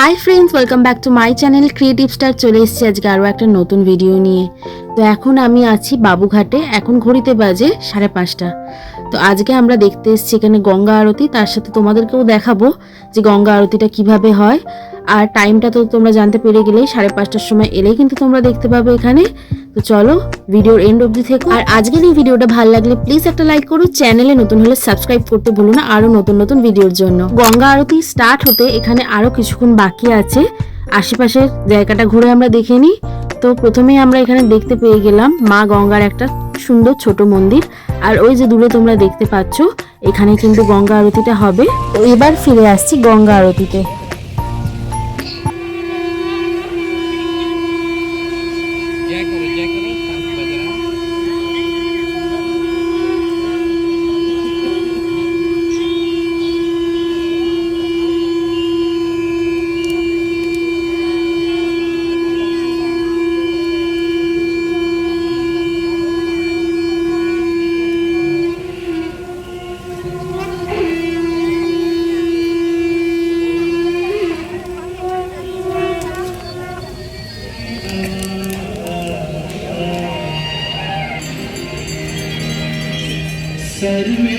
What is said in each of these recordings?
Hi friends, welcome back to my channel creative star. চলে এসেছি আজকে আরও একটা নতুন ভিডিও নিয়ে। তো এখন আমি আছি বাবুঘাটে, এখন ঘড়িতে বাজে 5:30। তো আজকে আমরা দেখতে এসেছি এখানে গঙ্গা আরতি, তার সাথে তোমাদেরকেও দেখাবো যে গঙ্গা আরতিটা কিভাবে হয়। আর টাইমটা তো তোমরা জানতে পেরে গেলেই 5:30টার সময় এলেই কিন্তু তোমরা দেখতে পাবে এখানে। তো চলো ভিডিওর এন্ড অবধি থেকো। আর আজকের এই ভিডিওটা ভালো লাগলে প্লিজ একটা লাইক করো, চ্যানেলে নতুন হলে সাবস্ক্রাইব করতে ভুলো না আরো নতুন নতুন ভিডিওর জন্য। গঙ্গা আরতি স্টার্ট হতে এখানে আরো কিছুক্ষণ বাকি আছে, আশেপাশের জায়গাটা ঘুরে আমরা দেখে নিই। তো প্রথমেই আমরা এখানে দেখতে পেয়ে গেলাম মা গঙ্গার একটা সুন্দর ছোট মন্দির, আর ওই যে দূরে তোমরা দেখতে পাচ্ছ এখানে কিন্তু গঙ্গা আরতিটা হবে। তো এবার ফিরে আসছি গঙ্গা আরতিতে। सर्वे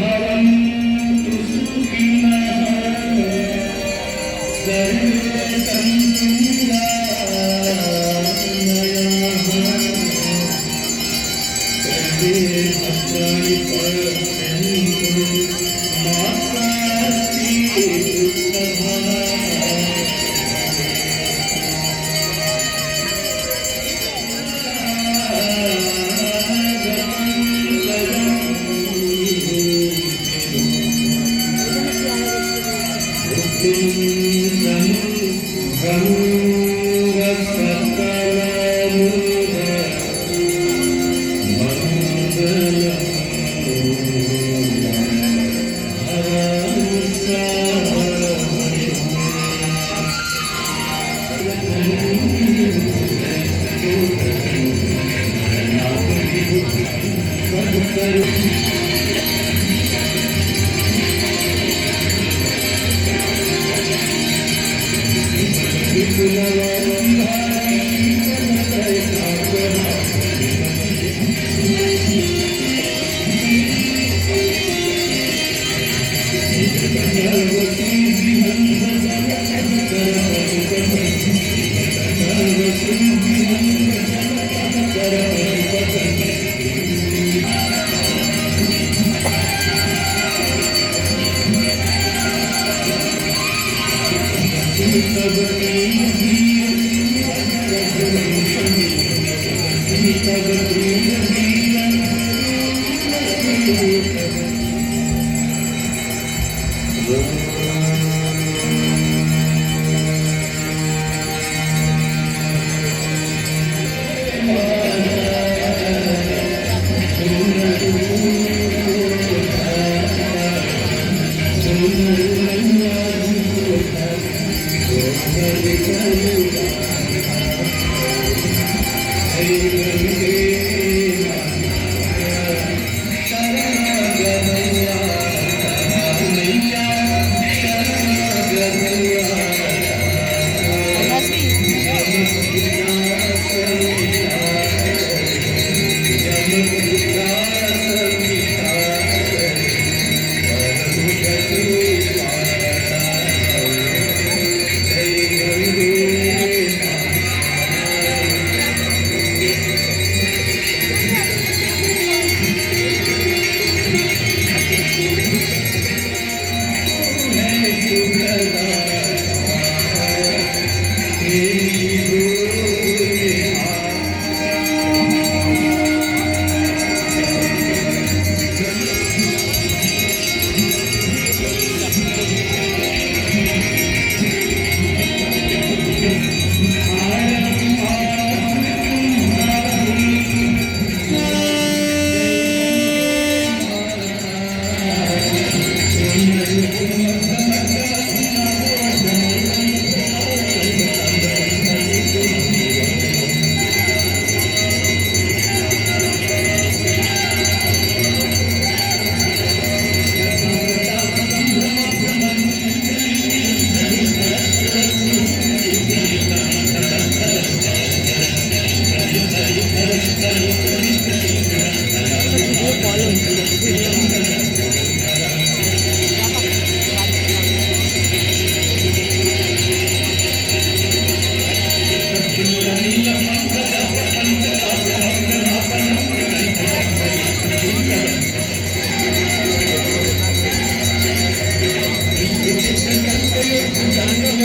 भवन्तु सुखिनः सर्वे सन्तु निरामयाः सर्वे भद्राणि पश्यन्तु मा कश्चित् दुःखभाग् তো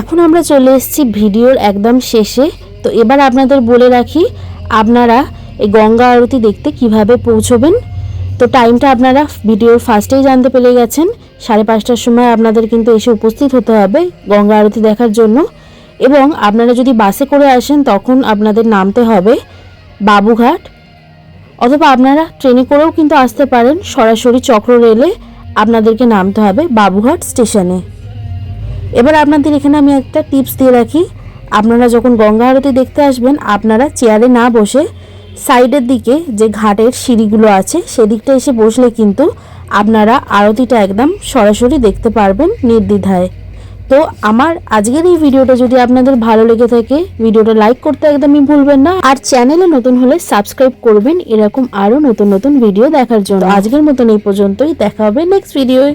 এখন আমরা চলে এসেছি ভিডিওর একদম শেষে। তো এবার আপনাদের বলে রাখি আপনারা এই গঙ্গা আরতি দেখতে কিভাবে পৌঁছবেন। তো টাইমটা আপনারা ভিডিওর ফার্স্টেই জানতে পেরে গেছেন, 5:30টার সময় আপনাদের কিন্তু এসে উপস্থিত হতে হবে গঙ্গা আরতি দেখার জন্য। এবং আপনারা যদি বাসে করে আসেন তখন আপনাদের নামতে হবে বাবুঘাট, অথবা আপনারা ট্রেনে করেও কিন্তু আসতে পারেন। সরাসরি চক্র রেলে আপনাদেরকে নামতে হবে বাবুঘাট স্টেশনে। এবার আপনাদের এখানে আমি একটা টিপস দিয়ে রাখি, আপনারা যখন গঙ্গা আরতি দেখতে আসবেন আপনারা চেয়ারে না বসে সাইডের দিকে যে ঘাটের সিঁড়িগুলো আছে সেদিকটা এসে বসলে কিন্তু আপনারা আরতিটা একদম সরাসরি দেখতে পারবেন নির্দ্বিধায়। তো আমার আজকের এই ভিডিওটা যদি আপনাদের ভালো লেগে থাকে ভিডিওটা লাইক করতে একদমই ভুলবেন না, আর চ্যানেলে নতুন হলে সাবস্ক্রাইব করবেন এরকম আরও নতুন নতুন ভিডিও দেখার জন্য। আজকের মতন এই পর্যন্তই, দেখা হবে নেক্সট ভিডিওয়।